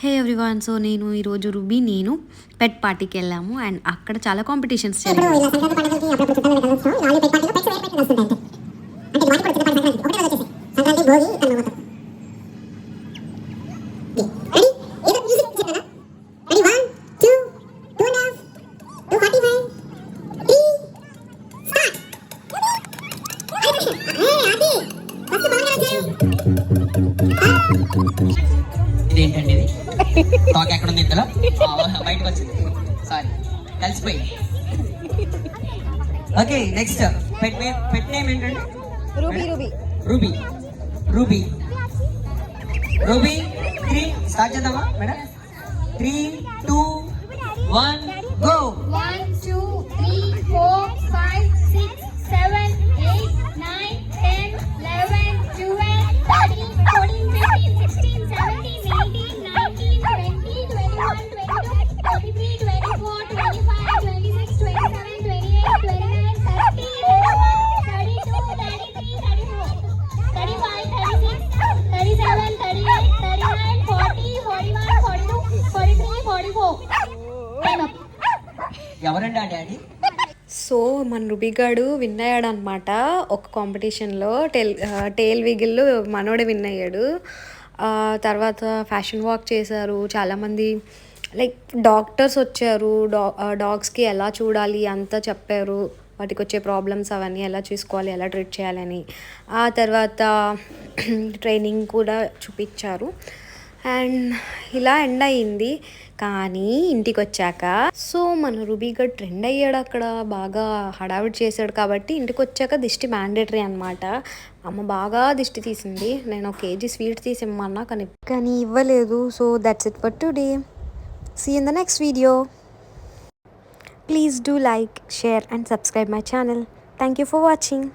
హే everyone, so నేను ఈరోజు నేను పెట్ పార్టీకి వెళ్ళాము అండ్ అక్కడ చాలా కాంపిటీషన్స్ జరిగాయి. ఇదేంటండి ఇది టాక్ ఎక్కడ ఉంది ఇంతలో బయటకు వచ్చింది సారీ కలిసిపోయింది. ఓకే నెక్స్ట్ పెట్ నేమ్ ఏంటండి? రూబీ రూబీ 3 స్టార్ట్ చేద్దామా మేడం? 3, 2, 1 గో. 1 2 3 4 5 6 7 8 9 10 11 12 13 14 15 16 17 18 19 20 21 22 23 24 25 26 27 28 29 30 31 32 33 34 35 36 37 38 39 40 41 42 43 44. ఎవరండి ఆ డాడీ? సో మన రుబిగాడు విన్ అయ్యాడు అనమాట ఒక కాంపిటీషన్లో. టేల్ విగిల్లో మనోడే విన్ అయ్యాడు. తర్వాత ఫ్యాషన్ వాక్ చేశారు చాలామంది, లైక్ డాక్టర్స్ వచ్చారు. డాగ్స్కి ఎలా చూడాలి అంతా చెప్పారు, వాటికి వచ్చే ప్రాబ్లమ్స్ అవన్నీ ఎలా చూసుకోవాలి, ఎలా ట్రీట్ చేయాలని. ఆ తర్వాత ట్రైనింగ్ కూడా చూపించారు అండ్ ఇలా ఎండ్ అయ్యింది. కానీ ఇంటికి వచ్చాక సో మన రుబీగా ట్రెండ్ అయ్యాడు, అక్కడ బాగా హడావిడి చేశాడు. కాబట్టి ఇంటికి వచ్చాక దిష్టి మ్యాండేటరీ అనమాట. అమ్మ బాగా దిష్టి తీసింది. నేను 1 kg స్వీట్ తీసి ఇమ్మన్నా కానీ ఇవ్వలేదు. So that's it for today. See in the next video. Please do like, share and subscribe my channel. Thank you for watching.